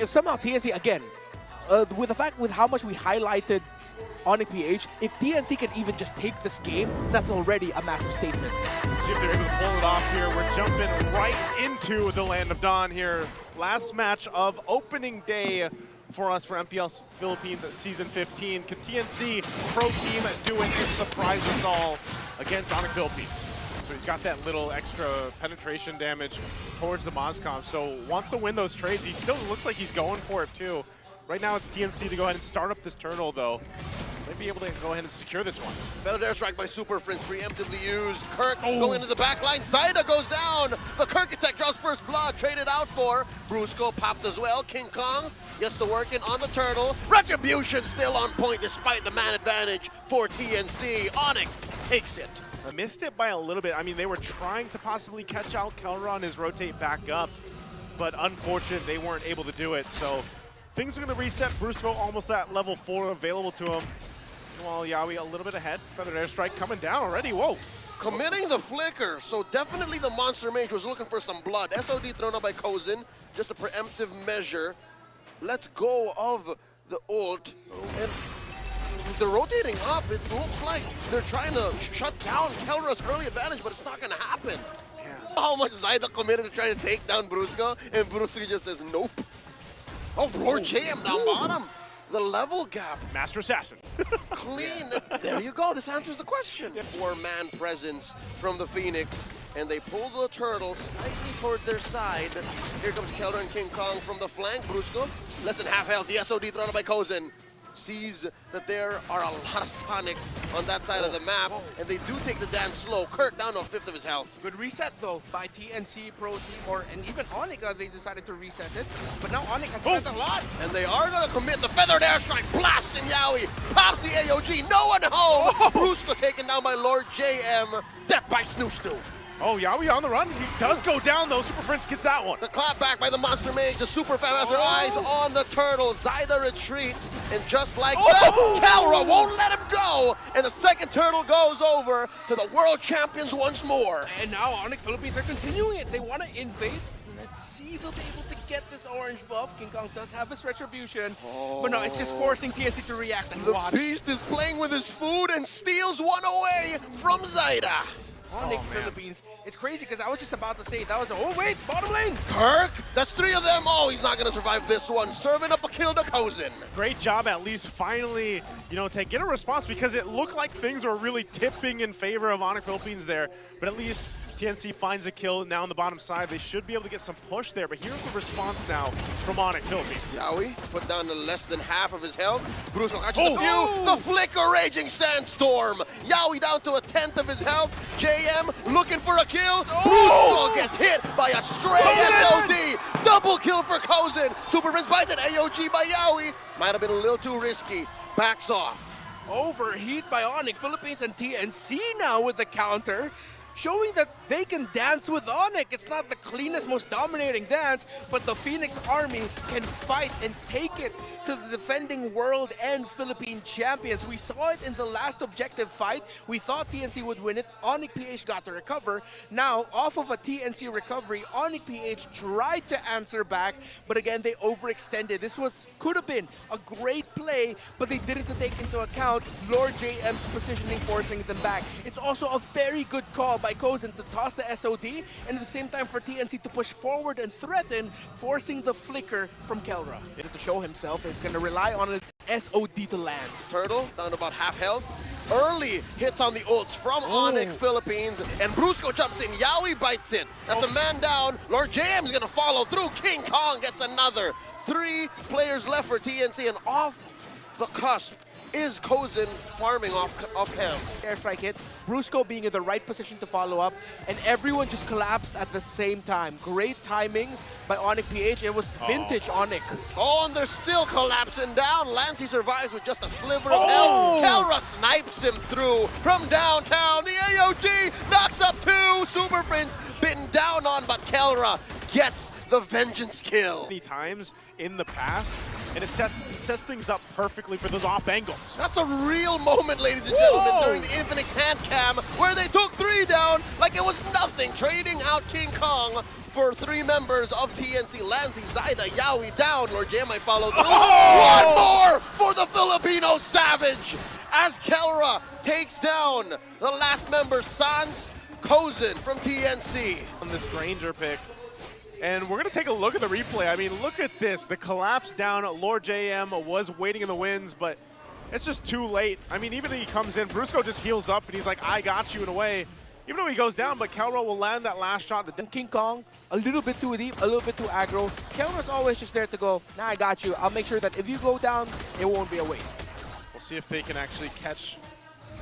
if somehow TNC, again, with how much we highlighted Onic PH, if TNC can even just take this game, that's already a massive statement. See if they're able to pull it off here. We're jumping right into the Land of Dawn here. Last match of opening day for us for MPL Philippines Season 15. Can TNC Pro Team do it and surprise us all against Onic Philippines? So he's got that little extra penetration damage towards the Mozcom. So wants to win those trades. He still looks like he's going for it too. Right now it's TNC to go ahead and start up this turtle though. Might be able to go ahead and secure this one. Feathered airstrike by Super Prince, preemptively used. Kirk going into the back line. Zaida goes down. The Kirkitech draws first blood, traded out for. Brusco popped as well. King Kong gets to working on the turtle. Retribution still on point despite the man advantage for TNC. Onic takes it. I missed it by a little bit. I mean, they were trying to possibly catch out Kelra on his rotate back up, but unfortunate they weren't able to do it. So things are going to reset. Brusco almost at level 4 available to him. While Yawi a little bit ahead. Feathered airstrike coming down already. Whoa. Committing the flicker, so definitely the Monster Mage was looking for some blood. SOD thrown out by Kozin, just a preemptive measure. Let's go of the ult, and they're rotating up. It looks like they're trying to shut down Kelra's early advantage, but it's not going to happen. Yeah. How much Zaida committed to trying to take down Brusco, and Brusco just says nope. Oh, Lord JM down bottom. The level gap. Master Assassin. Clean. There you go. This answers the question. 4-man presence from the Phoenix, and they pull the turtle slightly toward their side. Here comes Kelder and King Kong from the flank. Brusco, less than half health. The SOD thrown out by Kozin. Sees that there are a lot of Sonics on that side of the map, and they do take the dance slow. Kirk down to a fifth of his health. Good reset though by TNC Pro Team, and even Onic, they decided to reset it. But now Onic has spent a lot. And they are going to commit the feathered airstrike. Blasting Yawi. Pops the AOG. No one home. Brusco taken down by Lord JM. Death by Snoo Snoo. Oh, Yawi on the run. He does go down though. Super Prince gets that one. The clap back by the Monster Mage. The Super Fan has her eyes on the turtle. Zaida retreats, and just like that, Kelra won't let him go. And the second turtle goes over to the world champions once more. And now Onic Philippines are continuing it. They want to invade. Let's see if they'll be able to get this orange buff. King Kong does have his retribution, but no, it's just forcing TNC to react and watch. The beast is playing with his food and steals one away from Zaida. Onic Philippines. It's crazy because I was just about to say that was oh wait, bottom lane. Kirk, that's 3 of them. Oh, he's not gonna survive this one. Serving up a kill to Kozin. Great job at least finally, to get a response, because it looked like things were really tipping in favor of Onic Philippines there, but at least TNC finds a kill now on the bottom side. They should be able to get some push there, but here's the response now from Onic Philippines. Yawi put down to less than half of his health. Brusco catches a few. The flicker raging sandstorm. Yawi down to a 10th of his health. JM looking for a kill. Brusco gets hit by a stray SOD. Double kill for Kozin. Super Prince bites it. AOG by Yawi. Might have been a little too risky. Backs off. Overheat by Onic Philippines, and TNC now with the counter, showing that they can dance with Onic. It's not the cleanest, most dominating dance, but the Phoenix Army can fight and take it to the defending world and Philippine champions. We saw it in the last objective fight. We thought TNC would win it. Onic PH got to recover. Now, off of a TNC recovery, Onic PH tried to answer back, but again, they overextended. This could have been a great play, but they didn't take into account Lord JM's positioning, forcing them back. It's also a very good call by Kozin to toss the SOD, and at the same time for TNC to push forward and threaten, forcing the flicker from Kelra. To show himself, he's going to rely on an SOD to land. Turtle down to about half health. Early hits on the ults from Onic Philippines, and Brusco jumps in. Yawi bites it. That's a man down. Lord JM is going to follow through. King Kong gets another. 3 players left for TNC, and off the cusp is Kozin farming off him. Airstrike hit, Brusco being in the right position to follow up, and everyone just collapsed at the same time. Great timing by Onic PH. It was vintage Onic. Oh, and they're still collapsing down. Lancey survives with just a sliver of health. Kelra snipes him through from downtown. The AOG knocks up 2. Super Prince bitten down on, but Kelra gets the vengeance kill. Many times in the past, and it sets things up perfectly for those off angles. That's a real moment, ladies and gentlemen, during the Infinix hand cam, where they took 3 down like it was nothing, trading out King Kong for 3 members of TNC. Lancy, Zaida, Yawi down. Lord J might follow through. One more for the Filipino Savage as Kelra takes down the last member, Sans Kozin from TNC. On this Granger pick. And we're going to take a look at the replay. I mean, look at this. The collapse down. Lord JM was waiting in the winds, but it's just too late. I mean, even if he comes in, Brusco just heals up, and he's like, I got you in a way. Even though he goes down, but Kelra will land that last shot. And King Kong, a little bit too deep, a little bit too aggro. Kelra's always just there to go, nah, I got you. I'll make sure that if you go down, it won't be a waste. We'll see if they can actually catch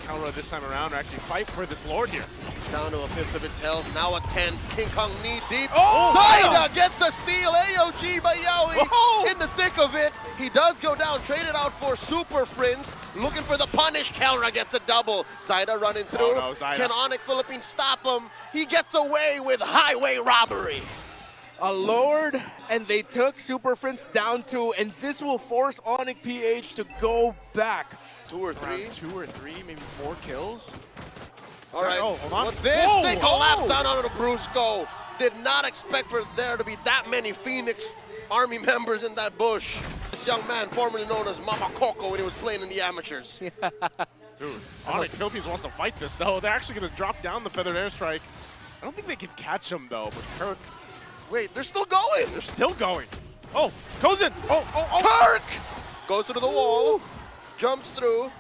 Kelra this time around, or actually fight for this Lord here. Down to a 5th of its health, now a 10th. King Kong knee deep. Oh, Zaida gets the steal. AOG by Yawi in the thick of it. He does go down, traded out for Super Friends. Looking for the punish. Kelra gets a double. Zaida running through. Oh, no, Zaida. Can Onic Philippines stop him? He gets away with highway robbery. A Lord, and they took Super Friends down 2, and this will force Onic PH to go back. 2 or 3. Around 2 or 3, maybe 4 kills. All right, Oh, hold on. what's this? Whoa, They collapse oh. down onto the Brusco. Did not expect for there to be that many Phoenix Army members in that bush. This young man, formerly known as Mama Coco when he was playing in the amateurs. Dude, Onic Philippines wants to fight this, though. They're actually going to drop down the feathered airstrike. I don't think they can catch him, though, but Kirk, Wait, they're still going. they're still going. Oh, Kozin! Oh! Kirk goes through the wall, jumps through,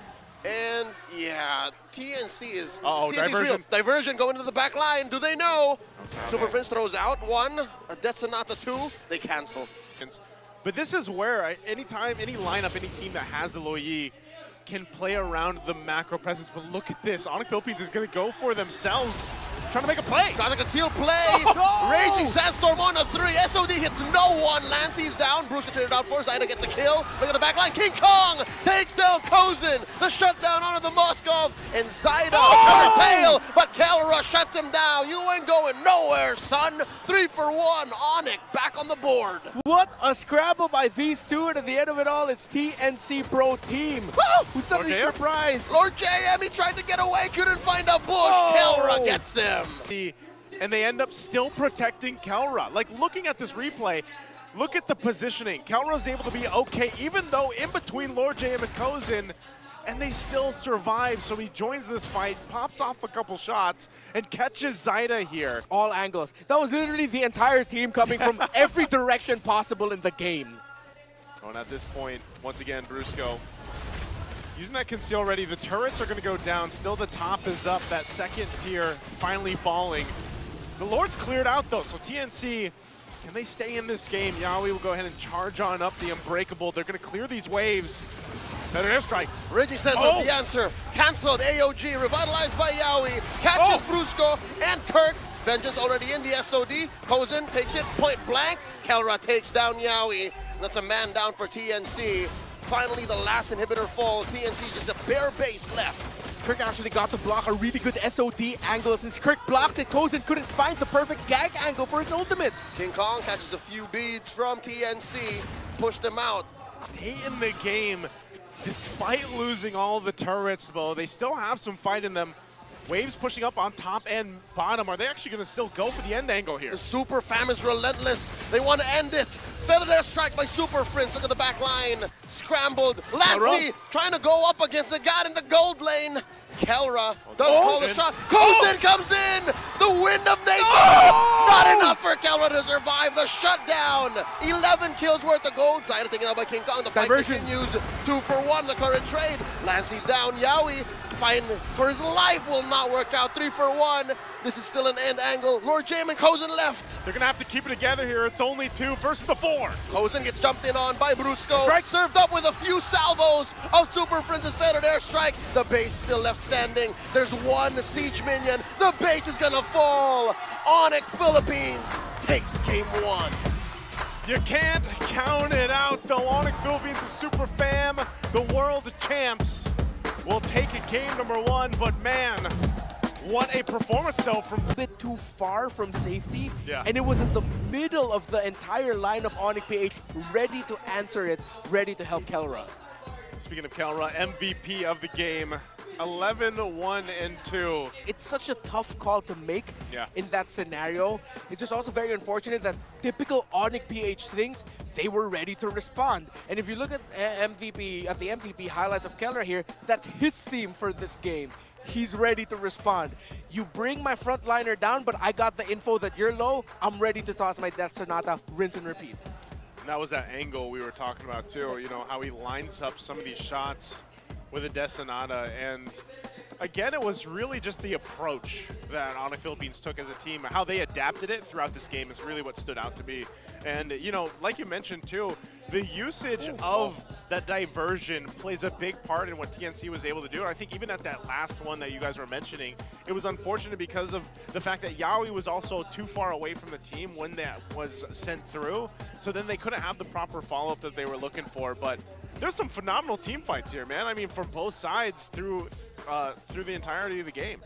and yeah, TNC is Uh-oh, TNC's real. diversion. Diversion going to the back line. Do they know? Super Friends throws out 1, a Death Sonata 2. They cancel. But this is where anytime, any lineup, any team that has the Loyi can play around the macro presence. But look at this. Onic Philippines is going to go for themselves, trying to make a play. Got a concealed play. No! Raging Sandstorm on a 3. SOD hits no one. Lancy's down. Bruce traded out for. Zaida gets a kill. Look at the back line. King Kong takes down Kozin. The shutdown onto the Moskov. And Zaida her tail. But Kelra shuts him down. You ain't going nowhere, son. 3 for 1. Onic back on the board. What a scramble by these two, and at the end of it all, it's TNC Pro Team. Who's suddenly Okay. surprised. Lord JM, he tried to get away. Couldn't find a bush. Kelra gets him. And they end up still protecting Kelra. Like, looking at this replay, look at the positioning. Kelra's able to be okay, even though in between Lord JM and Kozin, and they still survive. So he joins this fight, pops off a couple shots, and catches Zaida here. All angles. That was literally the entire team coming from every direction possible in the game. Oh, and at this point, once again, Brusco using that conceal ready. The turrets are going to go down. Still the top is up. That second tier finally falling. The Lord's cleared out, though, so TNC, can they stay in this game? Yawi will go ahead and charge on up the Unbreakable. They're going to clear these waves. Feather airstrike. Reggie says Oh. the answer. Cancelled. AOG revitalized by Yawi. Catches Brusco and Kirk. Vengeance already in the SOD. Kozin takes it point blank. Kelra takes down Yawi. That's a man down for TNC. Finally, the last inhibitor falls. TNC just a bare base left. Kirk actually got to block a really good SOD angle. Since Kirk blocked it, Kozin couldn't find the perfect gag angle for his ultimate. King Kong catches a few beads from TNC. Pushed him out. Stay in the game despite losing all the turrets, though. They still have some fight in them. Waves pushing up on top and bottom. Are they actually going to still go for the end angle here? The Super Fam is relentless. They want to end it. Feathered airstrike by Super Friends. Look at the back line. Scrambled. Lancy trying to go up against the guy in the gold lane. Kelra does call the shot. Kozin comes in. The wind of nature. Not enough for Kelra to survive the shutdown. 11 kills worth of gold. Zaida taken out by King Kong. The fight continues. 2 for 1. The current trade. Lancy's down. Yawi fighting for his life will not work out. 3 for 1. This is still an end angle. Lord Jamin Kozin left. They're going to have to keep it together here. It's only 2 versus the 4. Kozin gets jumped in on by Brusco. Strike. Served up with a few salvos of Super Friends' feathered airstrike. The base still left standing. There's one siege minion. The base is gonna fall. Onic Philippines takes game 1. You can't count it out. The Onic Philippines is super fam. The world champs will take it game number 1, but man, What a performance, though, from... A bit too far from safety, Yeah. and it was in the middle of the entire line of Onic PH, ready to answer it, ready to help Kelra. Speaking of Kelra, MVP of the game, 11-1-2. It's such a tough call to make in that scenario. It's just also very unfortunate that typical Onic PH things, they were ready to respond. And if you look at the MVP highlights of Kelra here, that's his theme for this game. He's ready to respond. You bring my frontliner down, but I got the info that you're low. I'm ready to toss my Death Sonata, rinse and repeat. And that was that angle we were talking about too, you know, how he lines up some of these shots with a Death Sonata. And again, it was really just the approach that Onic Philippines took as a team. How they adapted it throughout this game is really what stood out to me. And, you know, like you mentioned too, the usage of that diversion plays a big part in what TNC was able to do. And I think even at that last one that you guys were mentioning, it was unfortunate because of the fact that Yaoi was also too far away from the team when that was sent through. So then they couldn't have the proper follow-up that they were looking for. But there's some phenomenal team fights here, man. I mean, from both sides through the entirety of the game.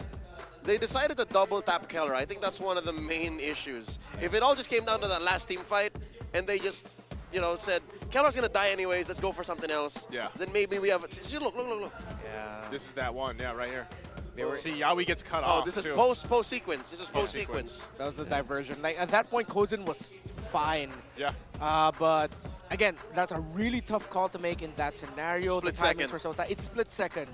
They decided to double tap Kelra. I think that's one of the main issues. If it all just came down to that last team fight and they just, you know, said, Kelra's going to die anyways, let's go for something else. Yeah. Then maybe we have see, look. Yeah. This is that one, yeah, right here. They See, Yaoi gets cut off. Oh, this is too. post sequence. This is post sequence. That was the diversion. Like, at that point, Kozin was fine. Yeah. But again, that's a really tough call to make in that scenario. Split the timings second. were so tight. It's split second.